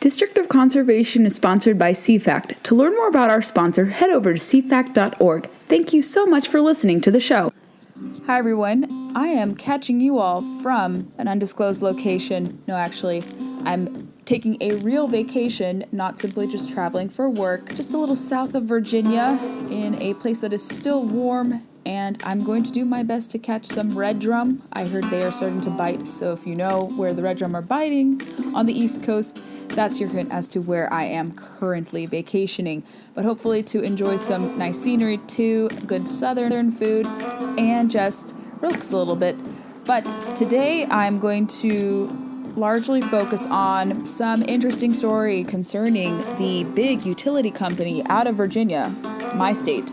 District of Conservation is sponsored by CFACT. To learn more about our sponsor, head over to cfact.org. Thank you so much for listening to the show. Hi everyone, I am catching you all from an undisclosed location. No, actually, I'm taking a real vacation, not simply just traveling for work, just a little south of Virginia in a place that is still warm, and I'm going to do my best to catch some red drum. I heard they are starting to bite, so if you know where the red drum are biting on the East Coast, that's your hint as to where I am currently vacationing. But hopefully to enjoy some nice scenery too, good southern food, and just relax a little bit. But today I'm going to largely focus on some interesting story concerning the big utility company out of Virginia, my state,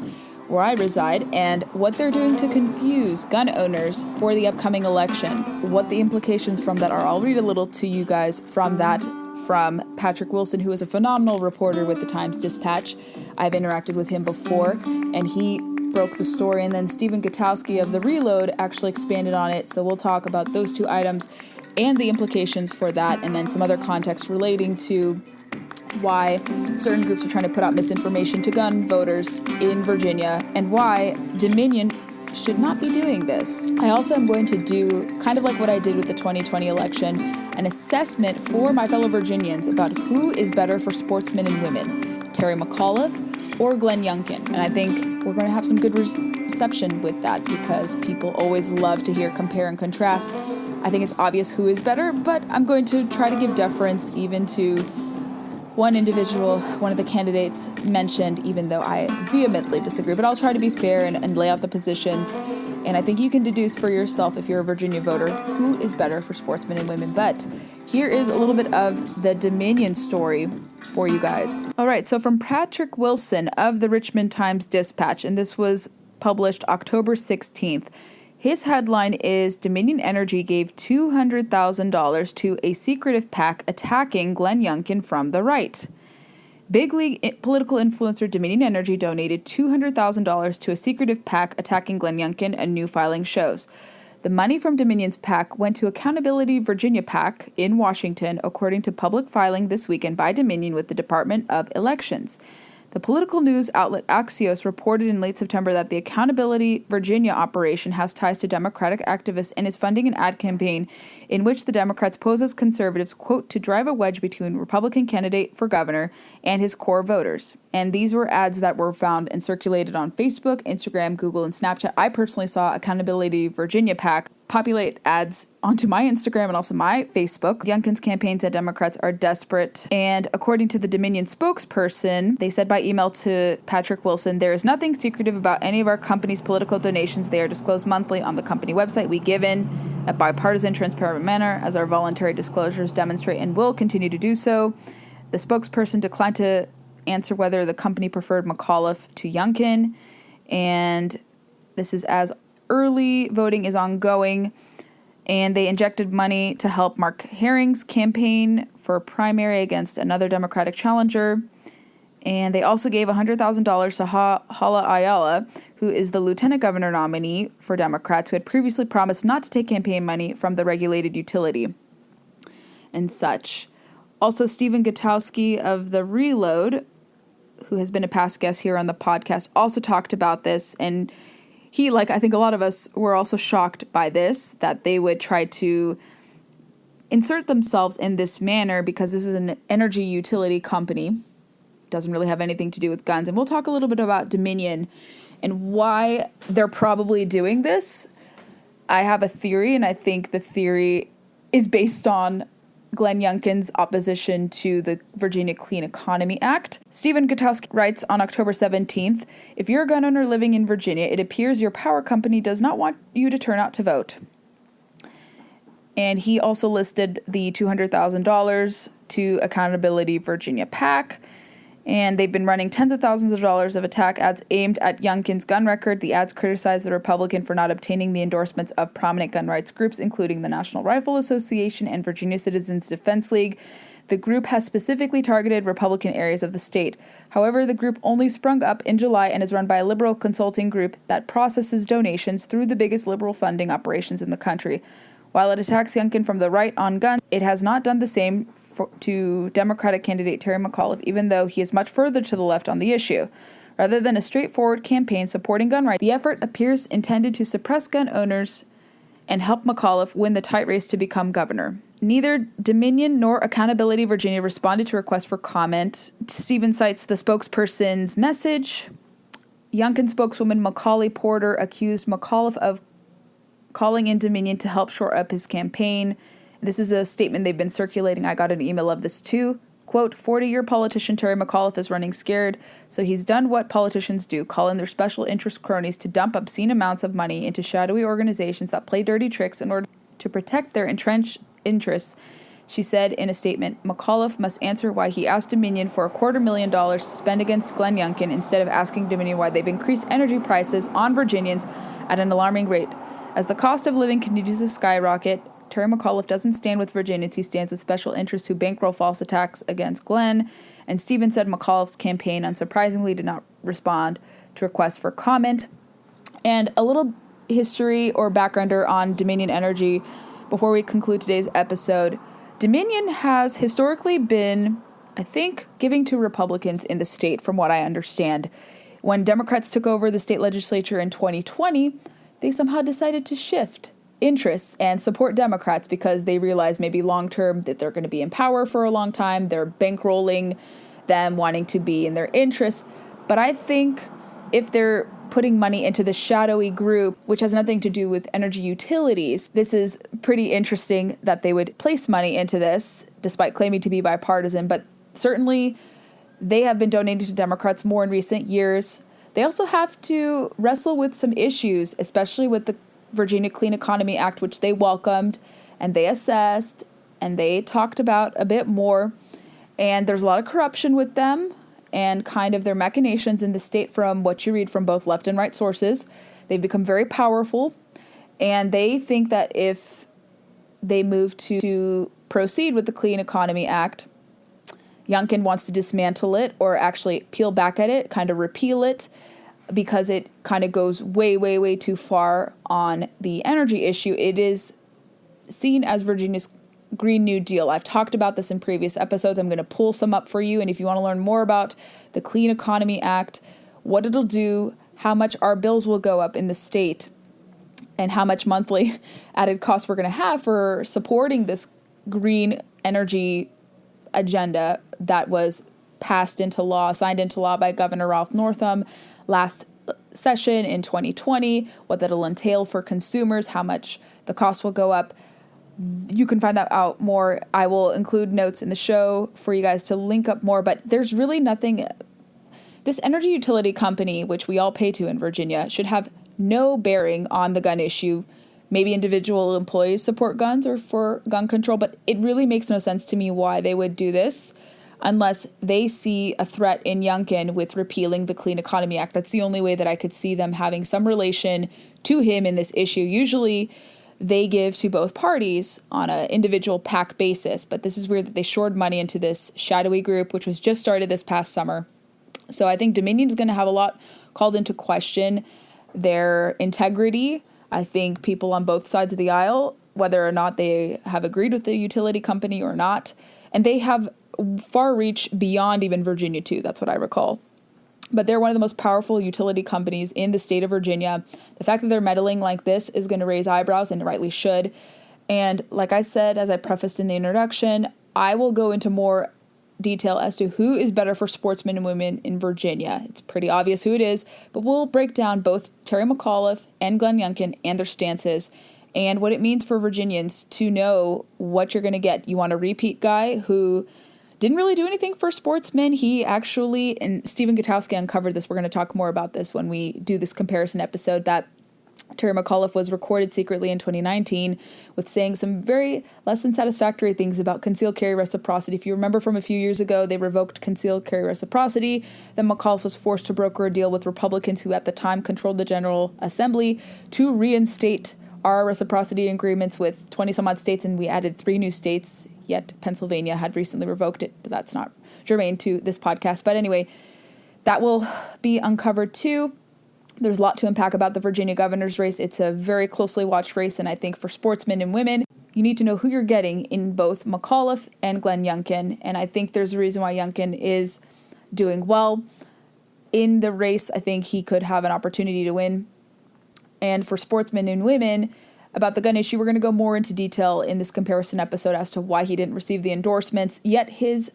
where I reside, and what they're doing to confuse gun owners for the upcoming election. What the implications from that are. I'll read a little to you guys from that, from Patrick Wilson, who is a phenomenal reporter with the Times-Dispatch. I've interacted with him before, and he broke the story, and then Stephen Gutowski of The Reload actually expanded on it, so we'll talk about those two items and the implications for that, and then some other context relating to why certain groups are trying to put out misinformation to gun voters in Virginia, and why Dominion should not be doing this. I also am going to do, kind of like what I did with the 2020 election, an assessment for my fellow Virginians about who is better for sportsmen and women, Terry McAuliffe or Glenn Youngkin. And I think we're going to have some good reception with that because people always love to hear compare and contrast. I think it's obvious who is better, but I'm going to try to give deference even to one individual, one of the candidates mentioned, even though I vehemently disagree. But I'll try to be fair and lay out the positions. And I think you can deduce for yourself, if you're a Virginia voter, who is better for sportsmen and women. But here is a little bit of the Dominion story for you guys. All right, so from Patrick Wilson of the Richmond Times-Dispatch, and this was published October 16th. His headline is, Dominion Energy gave $200,000 to a secretive PAC attacking Glenn Youngkin from the right. Big league political influencer Dominion Energy donated $200,000 to a secretive PAC attacking Glenn Youngkin, a new filing shows. The money from Dominion's PAC went to Accountability Virginia PAC in Washington, according to public filing this weekend by Dominion with the Department of Elections. The political news outlet Axios reported in late September that the Accountability Virginia operation has ties to Democratic activists and is funding an ad campaign in which the Democrats pose as conservatives, quote, to drive a wedge between Republican candidate for governor and his core voters. And these were ads that were found and circulated on Facebook, Instagram, Google, and Snapchat. I personally saw Accountability Virginia PAC populate ads onto my Instagram and also my Facebook. Youngkin's campaign said Democrats are desperate. And according to the Dominion spokesperson, they said by email to Patrick Wilson, there is nothing secretive about any of our company's political donations. They are disclosed monthly on the company website. We give in a bipartisan, transparent manner as our voluntary disclosures demonstrate and will continue to do so. The spokesperson declined to answer whether the company preferred McAuliffe to Youngkin. And this is as early voting is ongoing, and they injected money to help Mark Herring's campaign for a primary against another Democratic challenger. And they also gave $100,000 to Hala Ayala, who is the lieutenant governor nominee for Democrats, who had previously promised not to take campaign money from the regulated utility and such. Also, Stephen Gutowski of The Reload, who has been a past guest here on the podcast, also talked about this, and he, like I think a lot of us, were also shocked by this, that they would try to insert themselves in this manner because this is an energy utility company. Doesn't really have anything to do with guns. And we'll talk a little bit about Dominion and why they're probably doing this. I have a theory, and I think the theory is based on Glenn Youngkin's opposition to the Virginia Clean Economy Act. Stephen Gutowski writes on October 17th, if you're a gun owner living in Virginia, it appears your power company does not want you to turn out to vote. And he also listed the $200,000 to Accountability Virginia PAC. And they've been running tens of thousands of dollars of attack ads aimed at Youngkin's gun record. The ads criticize the Republican for not obtaining the endorsements of prominent gun rights groups, including the National Rifle Association and Virginia Citizens Defense League. The group has specifically targeted Republican areas of the state. However, the group only sprung up in July and is run by a liberal consulting group that processes donations through the biggest liberal funding operations in the country. While it attacks Youngkin from the right on guns, it has not done the same to Democratic candidate Terry McAuliffe, even though he is much further to the left on the issue. Rather than a straightforward campaign supporting gun rights, the effort appears intended to suppress gun owners and help McAuliffe win the tight race to become governor. Neither Dominion nor Accountability Virginia responded to requests for comment. Stephen cites the spokesperson's message. Youngkin spokeswoman Macaulay Porter accused McAuliffe of calling in Dominion to help shore up his campaign. This is a statement they've been circulating. I got an email of this too. Quote, 40-year politician Terry McAuliffe is running scared, so he's done what politicians do, call in their special interest cronies to dump obscene amounts of money into shadowy organizations that play dirty tricks in order to protect their entrenched interests. She said in a statement, McAuliffe must answer why he asked Dominion for $250,000 to spend against Glenn Youngkin instead of asking Dominion why they've increased energy prices on Virginians at an alarming rate. As the cost of living continues to skyrocket, Terry McAuliffe doesn't stand with Virginians. He stands with special interests who bankroll false attacks against Glenn. And Stephen said McAuliffe's campaign, unsurprisingly, did not respond to requests for comment. And a little history or backgrounder on Dominion Energy before we conclude today's episode. Dominion has historically been, I think, giving to Republicans in the state, from what I understand. When Democrats took over the state legislature in 2020, they somehow decided to shift interests and support Democrats because they realize maybe long-term that they're going to be in power for a long time. They're bankrolling them, wanting to be in their interests. But I think if they're putting money into the Shadowy group, which has nothing to do with energy utilities, this is pretty interesting that they would place money into this, despite claiming to be bipartisan. But certainly they have been donating to Democrats more in recent years. They also have to wrestle with some issues, especially with the Virginia Clean Economy Act, which they welcomed and they assessed and they talked about a bit more. And there's a lot of corruption with them and kind of their machinations in the state from what you read from both left and right sources. They've become very powerful, and they think that if they move to proceed with the Clean Economy Act, Youngkin wants to dismantle it or actually peel back at it, kind of repeal it, because it kind of goes way, way, way too far on the energy issue. It is seen as Virginia's Green New Deal. I've talked about this in previous episodes. I'm going to pull some up for you. And if you want to learn more about the Clean Economy Act, what it'll do, how much our bills will go up in the state, and how much monthly added costs we're going to have for supporting this green energy agenda that was passed into law, signed into law by Governor Ralph Northam last session in 2020, what that'll entail for consumers, how much the cost will go up. You can find that out more. I will include notes in the show for you guys to link up more, but there's really nothing. This energy utility company, which we all pay to in Virginia, should have no bearing on the gun issue. Maybe individual employees support guns or for gun control, but it really makes no sense to me why they would do this unless they see a threat in Youngkin with repealing the Clean Economy Act. That's the only way that I could see them having some relation to him in this issue. Usually they give to both parties on an individual PAC basis, but this is weird that they shored money into this Shadowy group, which was just started this past summer. So I think Dominion is going to have a lot called into question their integrity. I think people on both sides of the aisle, whether or not they have agreed with the utility company or not, and they have far reach beyond even Virginia too. That's what I recall. But they're one of the most powerful utility companies in the state of Virginia. The fact that they're meddling like this is going to raise eyebrows, and it rightly should. And like I said, as I prefaced in the introduction, I will go into more detail as to who is better for sportsmen and women in Virginia. It's pretty obvious who it is, but we'll break down both Terry McAuliffe and Glenn Youngkin and their stances and what it means for Virginians to know what you're going to get. You want a repeat guy who didn't really do anything for sportsmen. He actually, and Stephen Gutowski uncovered this, we're going to talk more about this when we do this comparison episode, that Terry McAuliffe was recorded secretly in 2019 with saying some very less than satisfactory things about concealed carry reciprocity. If you remember from a few years ago, they revoked concealed carry reciprocity. Then McAuliffe was forced to broker a deal with Republicans who at the time controlled the General Assembly to reinstate our reciprocity agreements with 20-some-odd states, and we added 3 new states, yet Pennsylvania had recently revoked it, but that's not germane to this podcast. But anyway, that will be uncovered too. There's a lot to unpack about the Virginia governor's race. It's a very closely watched race, and I think for sportsmen and women, you need to know who you're getting in both McAuliffe and Glenn Youngkin. And I think there's a reason why Youngkin is doing well in the race. I think he could have an opportunity to win. And for Sportsmen and women, about the gun issue, we're going to go more into detail in this comparison episode as to why he didn't receive the endorsements. Yet his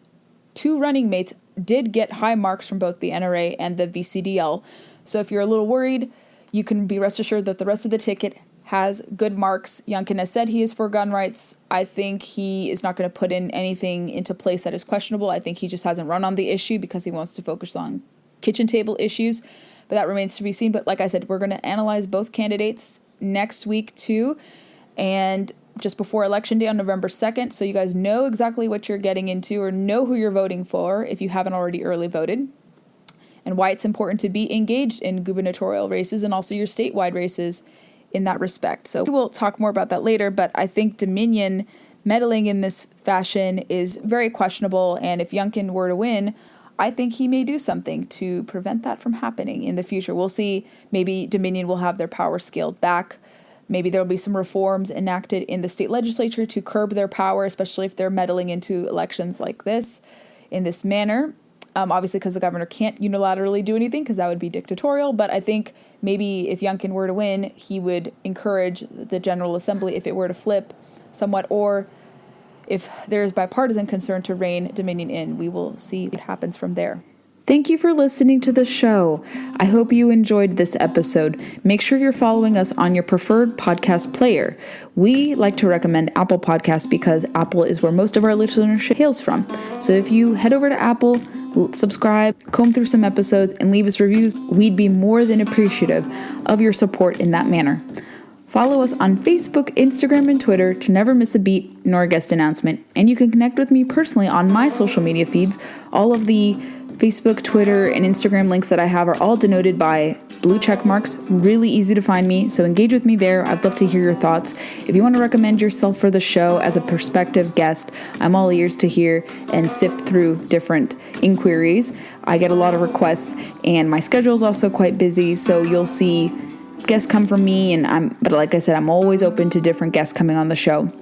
2 running mates did get high marks from both the NRA and the VCDL. So if you're a little worried, you can be rest assured that the rest of the ticket has good marks. Youngkin has said he is for gun rights. I think he is not going to put in anything into place that is questionable. I think he just hasn't run on the issue because he wants to focus on kitchen table issues. But that remains to be seen. But like I said, we're going to analyze both candidates next week too, and just before Election Day on November 2nd, so you guys know exactly what you're getting into or know who you're voting for if you haven't already early voted, and why it's important to be engaged in gubernatorial races and also your statewide races in that respect. So we'll talk more about that later, but I think Dominion meddling in this fashion is very questionable, and if Youngkin were to win, I think he may do something to prevent that from happening in the future. We'll see. Maybe Dominion will have their power scaled back. Maybe there'll be some reforms enacted in the state legislature to curb their power, especially if they're meddling into elections like this in this manner. Obviously, because the governor can't unilaterally do anything because that would be dictatorial. But I think maybe if Youngkin were to win, he would encourage the General Assembly, if it were to flip somewhat, or if there is bipartisan concern, to rein Dominion in. We will see what happens from there. Thank you for listening to the show. I hope you enjoyed this episode. Make sure you're following us on your preferred podcast player. We like to recommend Apple Podcasts because Apple is where most of our listenership hails from. So if you head over to Apple, subscribe, comb through some episodes, and leave us reviews, we'd be more than appreciative of your support in that manner. Follow us on Facebook, Instagram, and Twitter to never miss a beat nor a guest announcement. And you can connect with me personally on my social media feeds. All of the Facebook, Twitter, and Instagram links that I have are all denoted by blue check marks. Really easy to find me, so engage with me there. I'd love to hear your thoughts. If you want to recommend yourself for the show as a prospective guest, I'm all ears to hear and sift through different inquiries. I get a lot of requests, and my schedule is also quite busy, so you'll see guests come from me, but like I said, I'm always open to different guests coming on the show.